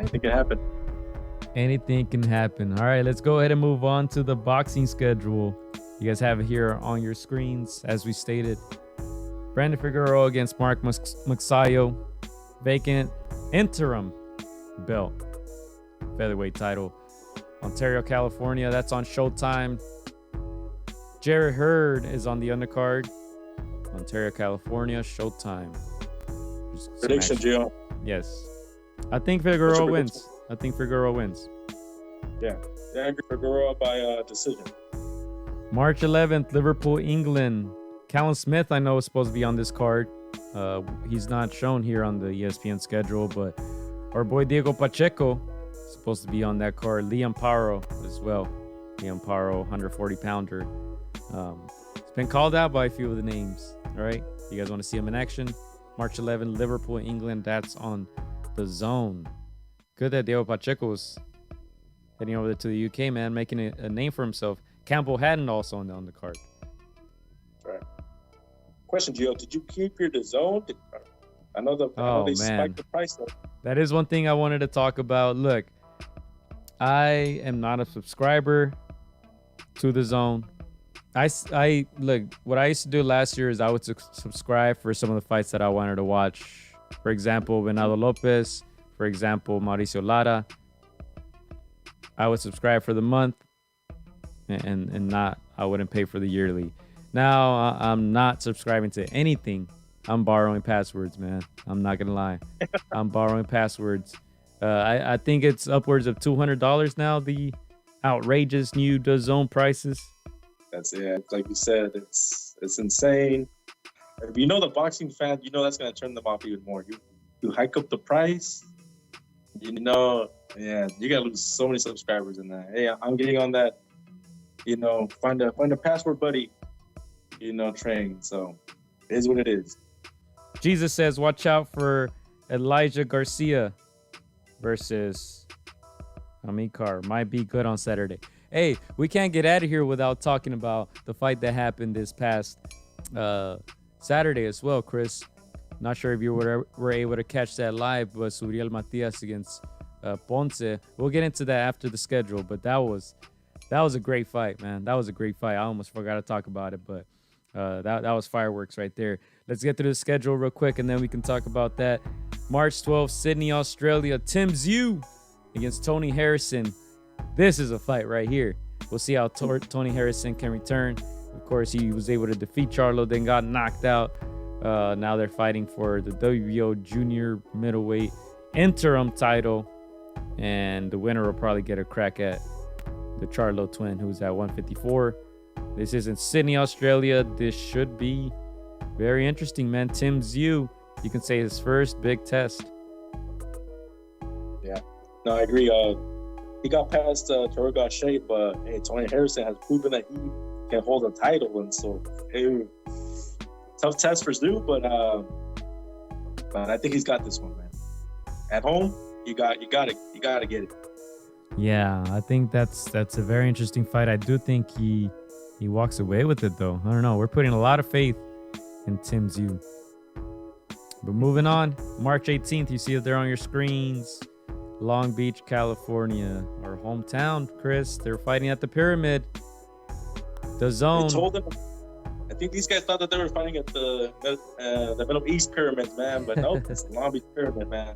anything can happen. Anything can happen. All right, let's go ahead and move on to the boxing schedule. You guys have it here on your screens, as we stated. Brandon Figueroa against Mark Magsayo. Vacant interim belt. Featherweight title. Ontario, California. That's on Showtime. Jerry Hurd is on the undercard. Ontario, California. Showtime. Prediction, Gio. Yes. I think Figueroa wins. Yeah, Figueroa by decision. March 11th, Liverpool, England. Callum Smith, I know, is supposed to be on this card. He's not shown here on the ESPN schedule, but our boy Diego Pacheco is supposed to be on that card. Liam Paro as well. Liam Paro, 140-pounder. It's been called out by a few of the names. All right, you guys want to see him in action? March 11th, Liverpool, England. That's on the Zone. Good that Diego Pacheco's heading over to the UK, man, making a name for himself. Campbell Haddon also on the card. Right. Question, Gio, did you keep your DAZN? I know they spiked the price up. That is one thing I wanted to talk about. Look, I am not a subscriber to DAZN. I look, what I used to do last year is I would subscribe for some of the fights that I wanted to watch. For example, Venado Lopez. For example, Mauricio Lara. I would subscribe for the month and not, I wouldn't pay for the yearly. Now I'm not subscribing to anything. I'm borrowing passwords, man. I'm not going to lie. I'm borrowing passwords. I think it's upwards of $200 now, the outrageous new DAZN prices. That's it. Like you said, it's insane. If you know the boxing fan, you know that's going to turn them off even more. You hike up the price, you know, yeah, you got to lose so many subscribers in that. Hey, I'm getting on that, you know, find a password buddy, you know, train. So it is what it is. Jesus says, watch out for Elijah Garcia versus Amikar. Might be good on Saturday. Hey, we can't get out of here without talking about the fight that happened this past Saturday as well, Chris. Not sure if you were able to catch that live, but Suriel Matias against Ponce. We'll get into that after the schedule, but that was a great fight, man. That was a great fight. I almost forgot to talk about it, but that was fireworks right there. Let's get through the schedule real quick, and then we can talk about that. March 12th, Sydney, Australia. Tim Zhu against Tony Harrison. This is a fight right here. We'll see how Tony Harrison can return. Of course, he was able to defeat Charlo, then got knocked out. Now they're fighting for the WBO junior middleweight interim title. And the winner will probably get a crack at the Charlo twin, who's at 154. This is in Sydney, Australia. This should be very interesting, man. Tim Zhu, you can say his first big test. Yeah, no, I agree. He got past Tariq Shea, but hey, Tony Harrison has proven that he can hold a title, and so hey, tough test for Zhu, but I think he's got this one, man. At home, you gotta get it. Yeah, I think that's a very interesting fight. I do think he walks away with it, though. I don't know. We're putting a lot of faith in Tim Zhu. But moving on, March 18th, you see it there on your screens. Long Beach, California, our hometown, Chris. They're fighting at the Pyramid. DAZN. They told them. I think these guys thought that they were fighting at the Middle East Pyramid, man. But no, it's the Long Beach Pyramid, man.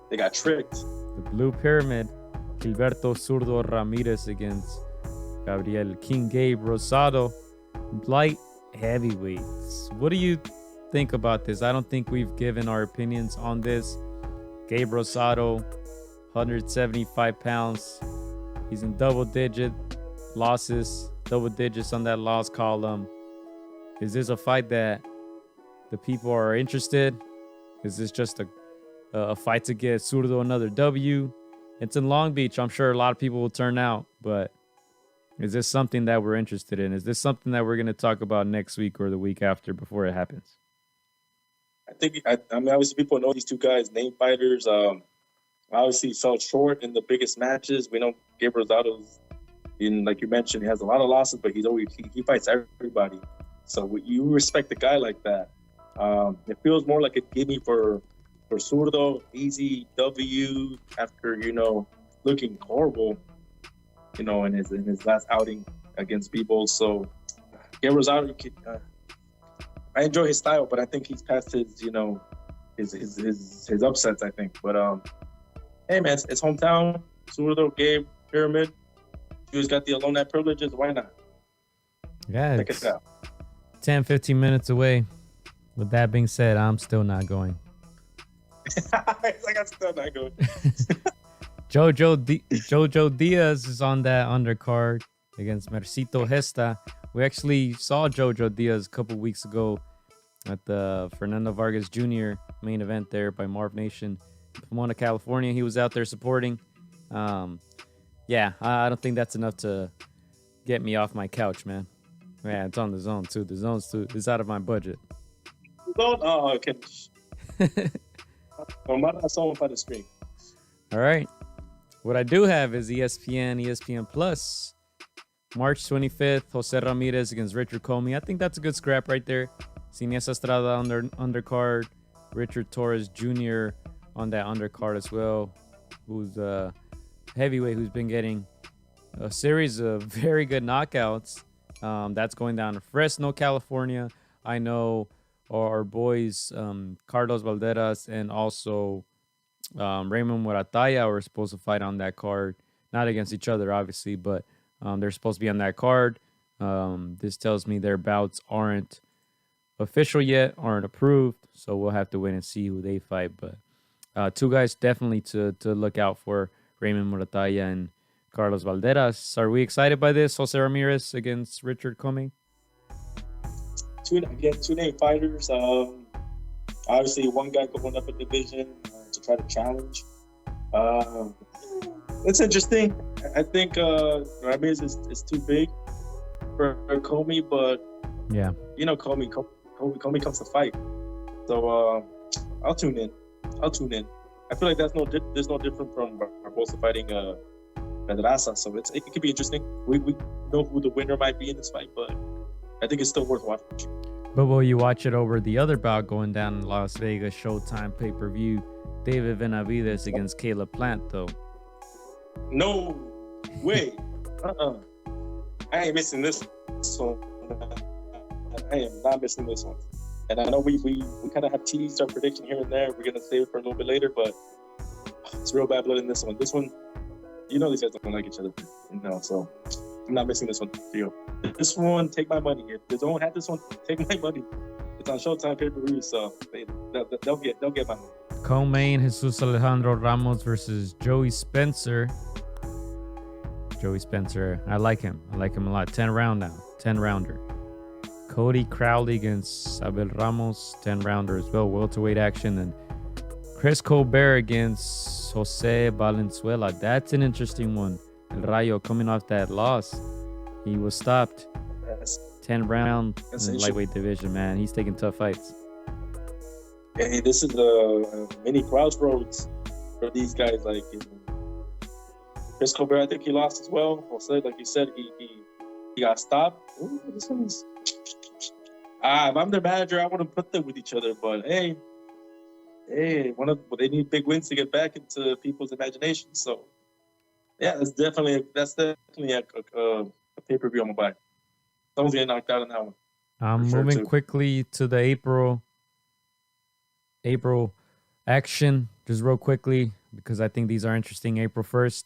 They got tricked. The Blue Pyramid. Gilberto Zurdo Ramirez against Gabriel King Gabe Rosado. Light heavyweights. What do you think about this? I don't think we've given our opinions on this. Gabe Rosado, 175 pounds. He's in double-digit losses, double digits on that loss column. Is this a fight that the people are interested? Is this just a fight to get Zurdo another W? It's in Long Beach. I'm sure a lot of people will turn out, but is this something that we're interested in? Is this something that we're going to talk about next week or the week after before it happens? I mean, obviously people know these two guys, name fighters. Obviously fell short in the biggest matches. We know Gabe Rosado's, like you mentioned, he has a lot of losses, but he fights everybody. So you respect a guy like that. It feels more like a gimme for For Zurdo, easy W after, looking horrible, in his last outing against people. So Guerrero's out. I enjoy his style, but I think he's past his, his upsets, I think. But hey man, it's hometown. Zurdo, Gabe, Pyramid. You just got the alumni privileges. Why not? Yeah, check it out. 10, 15 minutes away. With that being said, I'm still not going. It's like I'm still not going. Jojo Diaz is on that undercard against Mercito Gesta. We actually saw Jojo Diaz a couple weeks ago at the Fernando Vargas Jr. main event there by Marv Nation. Pomona, California. He was out there supporting. Yeah, I don't think that's enough to get me off my couch, man. Yeah, it's on the zone, too. The zone's too. It's out of my budget. Zone? Oh, okay. All right. What I do have is ESPN Plus. March 25th, Jose Ramirez against Richard Commey. I think that's a good scrap right there. Siniesa Estrada on their undercard. Richard Torres Jr. on that undercard as well, who's a heavyweight who's been getting a series of very good knockouts. That's going down in Fresno, California. I know our boys Carlos Valderas and also Raymond Morataya were supposed to fight on that card. Not against each other, obviously, but they're supposed to be on that card. This tells me their bouts aren't official yet, aren't approved, so we'll have to wait and see who they fight. But two guys definitely to look out for, Raymond Morataya and Carlos Valderas. Are we excited by this? Jose Ramirez against Richard Commey? Two named fighters. Obviously, one guy going up a division to try to challenge. It's interesting. I think Ramirez is too big for Commey, but yeah, Commey comes to fight. So I'll tune in. I feel like there's no different from Barbosa fighting Pedraza, so it could be interesting. We know who the winner might be in this fight, but I think it's still worth watching. But will you watch it over the other bout going down in Las Vegas, Showtime pay-per-view, David Benavidez against Caleb Plant, though? No way. I ain't missing this one. I am not missing this one. And I know we kind of have teased our prediction here and there. We're going to save it for a little bit later, but it's real bad blood in this one. This one, these guys don't like each other, so I'm not missing this one for you. This one, take my money. If they don't have this one, take my money. It's on Showtime pay-per-view, so they'll get my money. Co-main Jesus Alejandro Ramos versus Joey Spencer. Joey Spencer, I like him a lot. 10-rounder. Cody Crowley against Abel Ramos, 10-rounder as well, welterweight action. And Chris Colbert against Jose Valenzuela. That's an interesting one. El Rayo coming off that loss. He was stopped. 10-round in the lightweight division, man. He's taking tough fights. Hey, this is a mini crossroads for these guys. Like Chris Colbert, I think he lost as well. Jose, like you said, he got stopped. Ooh, this one's. If I'm their manager, I wouldn't put them with each other. But hey, they need big wins to get back into people's imagination. So yeah, that's definitely a pay-per-view I'm gonna buy. Someone's getting knocked out on that one. I'm moving quickly to the April action, just real quickly, because I think these are interesting. April 1st.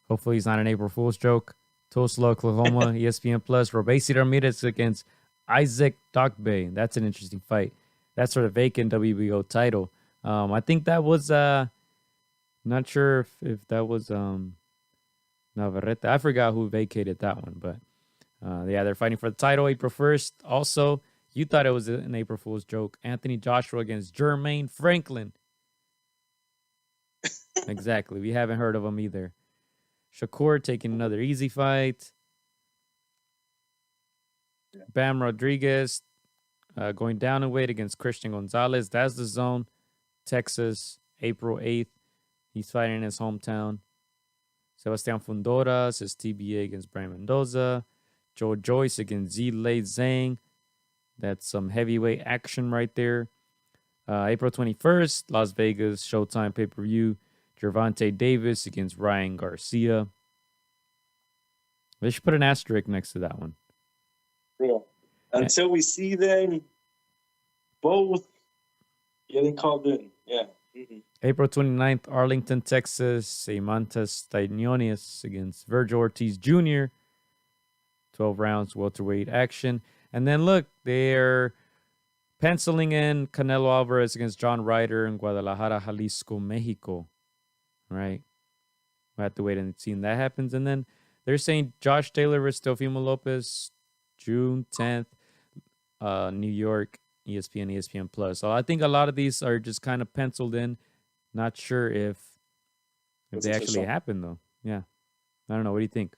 Hopefully, it's not an April Fool's joke. Tulsa, Oklahoma, ESPN Plus. Robesi Ramirez against Isaac Dogbe. That's an interesting fight. That's for the vacant WBO title. I think that was not sure if that was Navarrete. I forgot who vacated that one, but yeah, they're fighting for the title April 1st. Also, you thought it was an April Fool's joke. Anthony Joshua against Jermaine Franklin. Exactly. We haven't heard of him either. Shakur taking another easy fight. Yeah. Bam Rodriguez going down in weight against Christian Gonzalez. That's the zone. Texas, April 8th. He's fighting in his hometown. Sebastian Fundoras is TBA against Brian Mendoza. Joe Joyce against Zilei Zhang. That's some heavyweight action right there. April 21st, Las Vegas Showtime pay-per-view. Gervonta Davis against Ryan Garcia. They should put an asterisk next to that one. Yeah. Until we see them both getting called in. Yeah. Mm-hmm. April 29th, Arlington, Texas. Eimantas Tainones against Vergil Ortiz Jr. 12 rounds, welterweight action. And then look, they're penciling in Canelo Alvarez against John Ryder in Guadalajara, Jalisco, Mexico. Right? We have to wait and see when that happens. And then they're saying Josh Taylor versus Teofimo Lopez, June 10th, New York, ESPN, ESPN Plus. So I think a lot of these are just kind of penciled in. Not sure if they actually happen, though. Yeah. I don't know. What do you think?